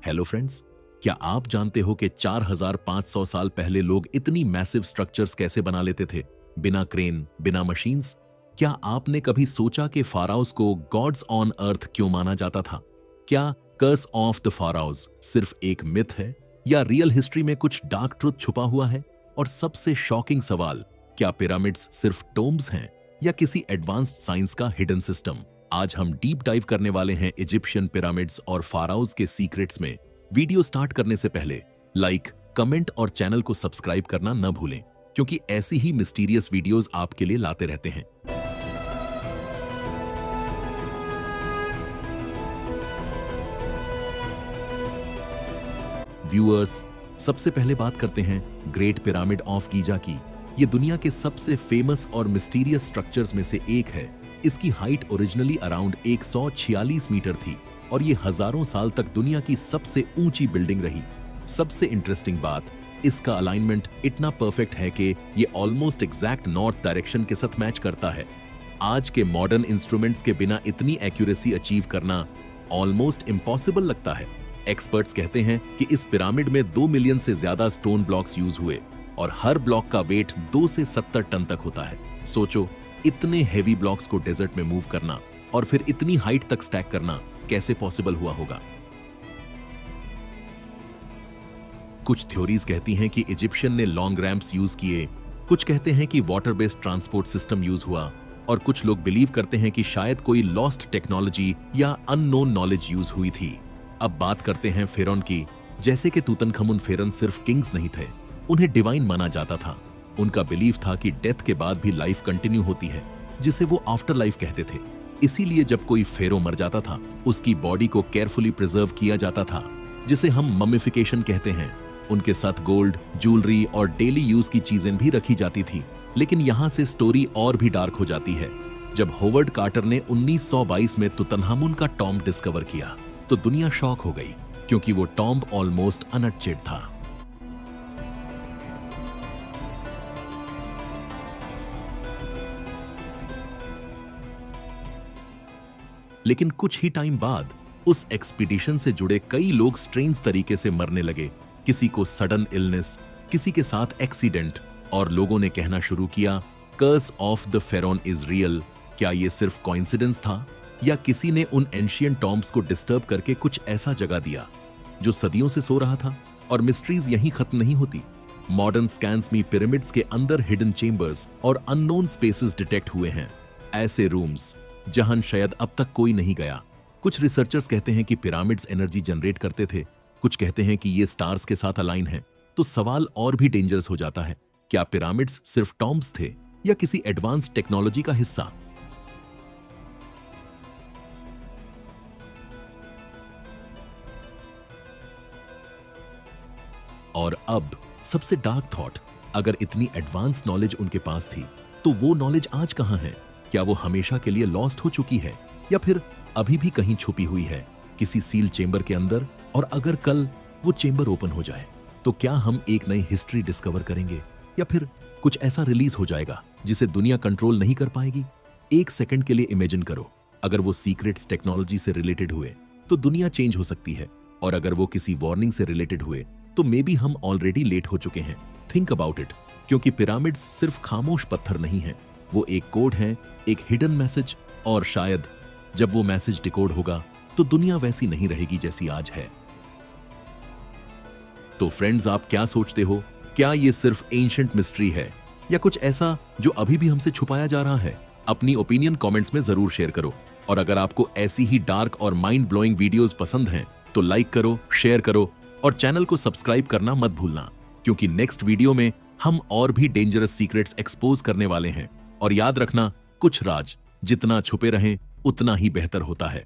Hello friends, क्या आप जानते हो कि 4500 साल पहले लोग इतनी मैसिव स्ट्रक्चर्स कैसे बना लेते थे, बिना क्रेन, बिना मशीन्स? क्या आपने कभी सोचा कि फाराओस को गॉड्स ऑन अर्थ क्यों माना जाता था? क्या कर्स ऑफ द फाराओस सिर्फ एक मिथ है या रियल हिस्ट्री में कुछ डार्क ट्रुथ छुपा हुआ है? और सबसे शॉकिंग सवाल, क्या पिरामिड्स सिर्फ टोम्ब्स हैं या किसी एडवांस्ड साइंस का हिडन सिस्टम? आज हम डीप डाइव करने वाले हैं इजिप्शियन पिरामिड्स और फाराओस के सीक्रेट्स में। वीडियो स्टार्ट करने से पहले लाइक, कमेंट और चैनल को सब्सक्राइब करना न भूलें, क्योंकि ऐसी ही मिस्टीरियस वीडियोस आपके लिए लाते रहते हैं। व्यूअर्स, सबसे पहले बात करते हैं ग्रेट पिरामिड ऑफ गीजा की। ये दुनिया के सबसे फेमस और मिस्टीरियस स्ट्रक्चर्स में से एक है। इसकी हाइट ओरिजिनली अराउंड 146 मीटर थी और ये हजारों साल तक दुनिया की सबसे ऊंची बिल्डिंग रही। सबसे इंटरेस्टिंग बात, इसका अलाइनमेंट इतना परफेक्ट है कि ये ऑलमोस्ट एग्जैक्ट नॉर्थ डायरेक्शन के साथ मैच करता है। आज के मॉडर्न इंस्ट्रूमेंट्स के बिना इतनी एक्यूरेसी अचीव करना ऑलमोस्ट इम्पॉसिबल लगता है। एक्सपर्ट्स कहते हैं कि इस पिरामिड में 2 मिलियन से ज्यादा स्टोन ब्लॉक्स यूज हुए और हर ब्लॉक का वेट 2 से 70 टन तक होता है। सोचो, इतने हेवी ब्लॉक्स को डेजर्ट में मूव करना और फिर इतनी हाइट तक स्टैक करना कैसे पॉसिबल हुआ होगा? कुछ थ्योरीज कहती हैं कि इजिप्शियन ने लॉन्ग रैंप्स यूज किए, कुछ कहते हैं कि water based transport system use हुआ और कुछ लोग बिलीव करते हैं कि शायद कोई लॉस्ट टेक्नोलॉजी या अननोन नॉलेज यूज हुई थी। अब बात करते हैं फेरोन की। जैसे कि तूतनखमुन फेरन सिर्फ किंग्स नहीं थे, उन्हें डिवाइन माना जाता था। उनका बिलीफ था कि डेथ के बाद भी लाइफ कंटिन्यू होती है, जिसे वो आफ्टर लाइफ कहते थे। इसीलिए जब कोई फेरो मर जाता था, उसकी बॉडी को केयरफुली प्रिजर्व किया जाता था, जिसे हम ममिफिकेशन कहते हैं। उनके साथ गोल्ड, ज्वेलरी और डेली यूज की चीजें भी रखी जाती थी। लेकिन यहाँ से स्टोरी और भी डार्क हो जाती है। जब होवर्ड कार्टर ने 1922 में तुतनहामुन का टॉम्ब डिस्कवर किया, तो दुनिया शॉक हो गई, क्योंकि वो टॉम्ब ऑलमोस्ट अनटचेड था। लेकिन कुछ ही टाइम बाद उस एक्सपीडिशन से जुड़े कई लोग स्ट्रेंज तरीके से मरने लगे। किसी को सडन इलनेस, किसी के साथ एक्सीडेंट, और लोगों ने कहना शुरू किया, curse of the pharaoh is real. क्या ये सिर्फ कोइंसिडेंस था या किसी ने उन एंशिएंट टॉम्ब्स को डिस्टर्ब करके कुछ ऐसा जगा दिया जो सदियों से सो रहा था? और मिस्ट्रीज यहीं खत्म नहीं होती। मॉडर्न स्कैन्स में पिरामिड्स के अंदर हिडन चेंबर्स और अननोन स्पेसेस डिटेक्ट हुए हैं, ऐसे रूम्स जहां शायद अब तक कोई नहीं गया। कुछ रिसर्चर्स कहते हैं कि पिरामिड्स एनर्जी जनरेट करते थे, कुछ कहते हैं कि ये स्टार्स के साथ अलाइन है। तो सवाल और भी डेंजरस हो जाता है, क्या पिरामिड्स सिर्फ टॉम्ब्स थे या किसी एडवांस्ड टेक्नोलॉजी का हिस्सा? और अब सबसे डार्क थॉट, अगर इतनी एडवांस नॉलेज उनके पास थी, तो वो नॉलेज आज कहां है? क्या वो हमेशा के लिए लॉस्ट हो चुकी है या फिर अभी भी कहीं छुपी हुई है किसी सील चेंबर के अंदर? और अगर कल वो चेंबर ओपन हो जाए, तो क्या हम एक नई हिस्ट्री डिस्कवर करेंगे या फिर कुछ ऐसा रिलीज हो जाएगा जिसे दुनिया कंट्रोल नहीं कर पाएगी? एक सेकंड के लिए इमेजिन करो, अगर वो सीक्रेट्स टेक्नोलॉजी से रिलेटेड हुए तो दुनिया चेंज हो सकती है, और अगर वो किसी वार्निंग से रिलेटेड हुए तो मे बी हम ऑलरेडी लेट हो चुके हैं। थिंक अबाउट इट, क्योंकि पिरामिड्स सिर्फ खामोश पत्थर नहीं है, वो एक कोड है, एक हिडन मैसेज, और शायद जब वो मैसेज डिकोड होगा तो दुनिया वैसी नहीं रहेगी जैसी आज है। तो फ्रेंड्स, आप क्या सोचते हो? क्या ये सिर्फ एंशिएंट मिस्ट्री है या कुछ ऐसा जो अभी भी हमसे छुपाया जा रहा है? अपनी ओपिनियन कमेंट्स में जरूर शेयर करो, और अगर आपको ऐसी ही डार्क और माइंड ब्लोइंग वीडियोस पसंद हैं तो लाइक करो, शेयर करो और चैनल को सब्सक्राइब करना मत भूलना, क्योंकि नेक्स्ट वीडियो में हम और भी डेंजरस सीक्रेट्स एक्सपोज करने वाले हैं। और याद रखना, कुछ राज जितना छुपे रहें उतना ही बेहतर होता है।